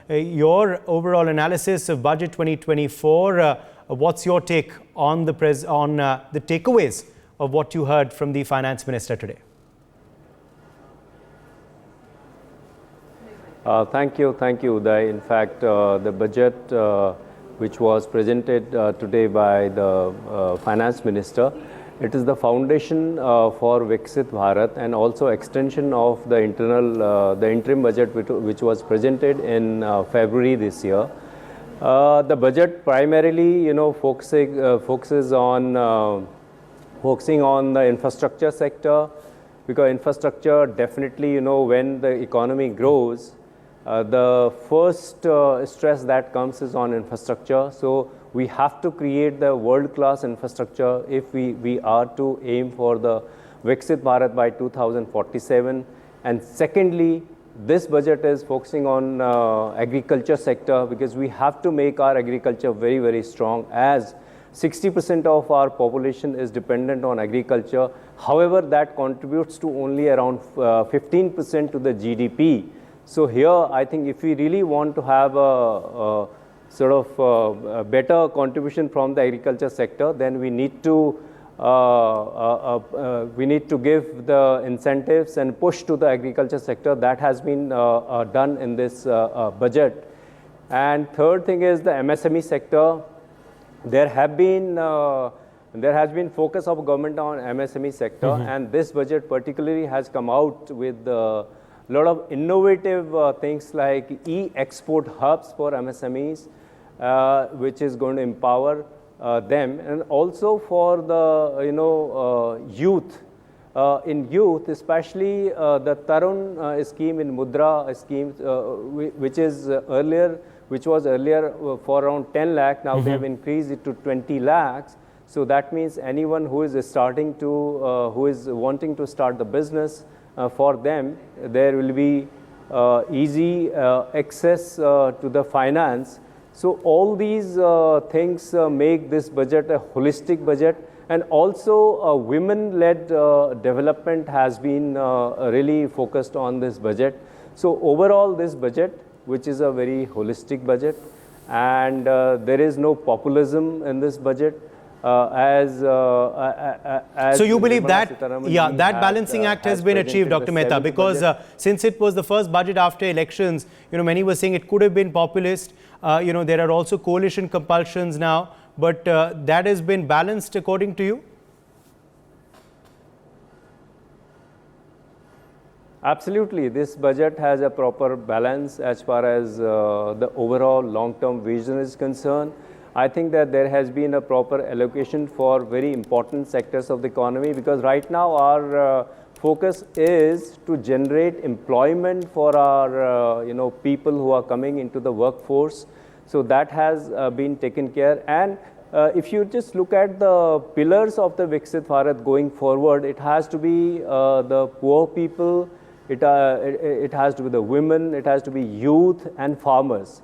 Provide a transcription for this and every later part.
your overall analysis of Budget 2024. What's your take on the takeaways of what you heard from the Finance Minister today? Thank you, Uday. In fact, the budget which was presented today by the Finance Minister, it is the foundation for Viksit Bharat and also extension of the interim budget which was presented in February this year. The budget primarily, focuses on focusing on the infrastructure sector, because infrastructure definitely, when the economy grows, the first stress that comes is on infrastructure. So we have to create the world-class infrastructure if we are to aim for the Viksit Bharat by 2047. And secondly, this budget is focusing on agriculture sector, because we have to make our agriculture very, very strong, as 60% of our population is dependent on agriculture. However, that contributes to only around 15% to the GDP. So here, I think if we really want to have a sort of a better contribution from the agriculture sector, then we need to give the incentives and push to the agriculture sector. That has been done in this budget. And third thing is the MSME sector. There has been focus of government on MSME sector, and this budget particularly has come out with a lot of innovative things like e-export hubs for MSMEs, which is going to empower them, and also for the youth. In youth, especially the Tarun scheme in Mudra scheme, which was earlier for around 10 lakh. Now they have increased it to 20 lakhs. So that means anyone who is who is wanting to start the business, for them, there will be easy access to the finance. So all these things make this budget a holistic budget, and also women-led development has been really focused on this budget. So overall, this budget, which is a very holistic budget, and there is no populism in this budget. So you believe that, that balancing act has been achieved, Dr. Mehta, because since it was the first budget after elections, many were saying it could have been populist. There are also coalition compulsions now, but that has been balanced according to you? Absolutely. This budget has a proper balance as far as the overall long-term vision is concerned. I think that there has been a proper allocation for very important sectors of the economy, because right now our focus is to generate employment for our people who are coming into the workforce. So that has been taken care. And if you just look at the pillars of the Viksit Bharat going forward, it has to be the poor people, it has to be the women, it has to be youth and farmers.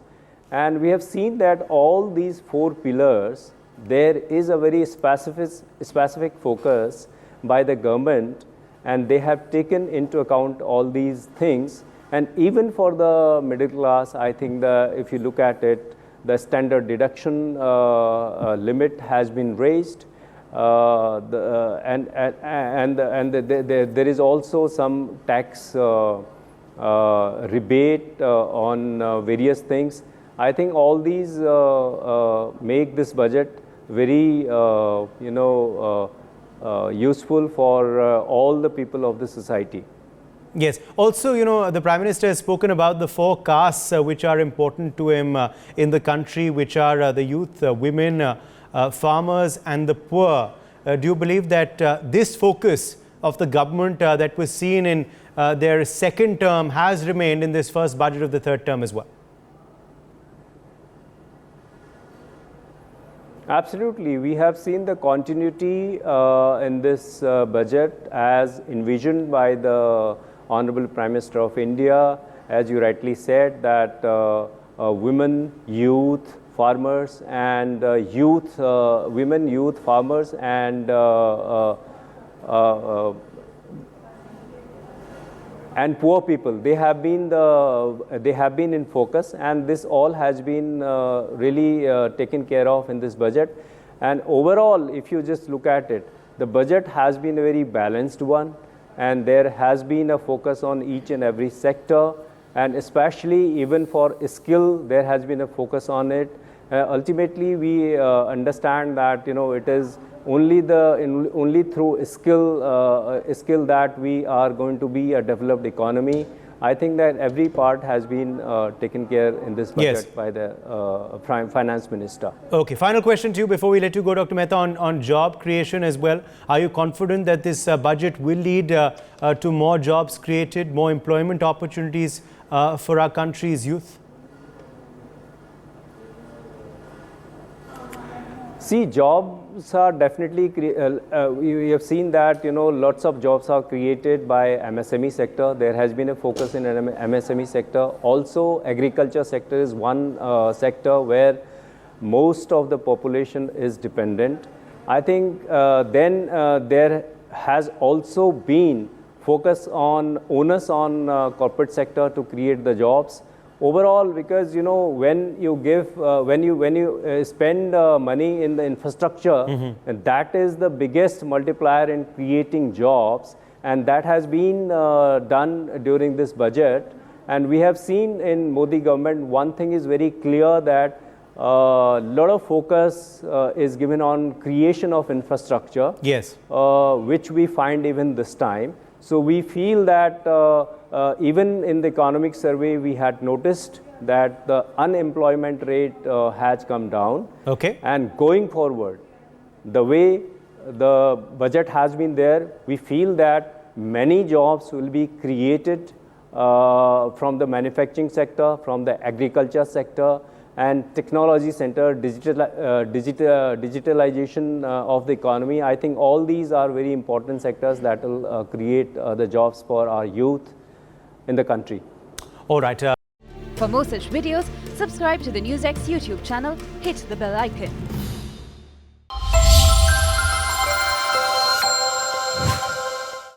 And we have seen that all these four pillars, there is a very specific focus by the government, and they have taken into account all these things. And even for the middle class, I think if you look at it, the standard deduction limit has been raised, there is also some tax rebate on various things. I think all these make this budget very, useful for all the people of the society. Yes. Also, the Prime Minister has spoken about the four castes which are important to him in the country, which are the youth, women, farmers and the poor. Do you believe that this focus of the government that was seen in their second term has remained in this first budget of the third term as well? Absolutely. We have seen the continuity in this budget as envisioned by the Honorable Prime Minister of India. As you rightly said, that women, youth, farmers and women, youth, farmers and and poor people. They have been in focus, and this all has been really taken care of in this budget. And overall, if you just look at it, the budget has been a very balanced one, and there has been a focus on each and every sector, and especially even for skill, there has been a focus on it. Ultimately, we understand that it is only through skill that we are going to be a developed economy. I think that every part has been taken care in this budget by the finance minister. Okay, final question to you before we let you go, Dr. Mehta, on job creation as well. Are you confident that this budget will lead to more jobs created, more employment opportunities for our country's youth? See, jobs are definitely, we have seen that, lots of jobs are created by MSME sector. There has been a focus in MSME sector. Also, agriculture sector is one sector where most of the population is dependent. I think then there has also been focus on onus on corporate sector to create the jobs. Overall, because when you give, when you spend money in the infrastructure, and that is the biggest multiplier in creating jobs, and that has been done during this budget. And we have seen in Modi government, one thing is very clear, that a lot of focus is given on creation of infrastructure. Yes. Which we find even this time. So we feel that even in the economic survey, we had noticed that the unemployment rate has come down. Okay. And going forward, the way the budget has been there, we feel that many jobs will be created from the manufacturing sector, from the agriculture sector, and technology center, digitalization of the economy. I think all these are very important sectors that will create the jobs for our youth in the country. All right. For more such videos, subscribe to the NewsX YouTube channel, hit the bell icon.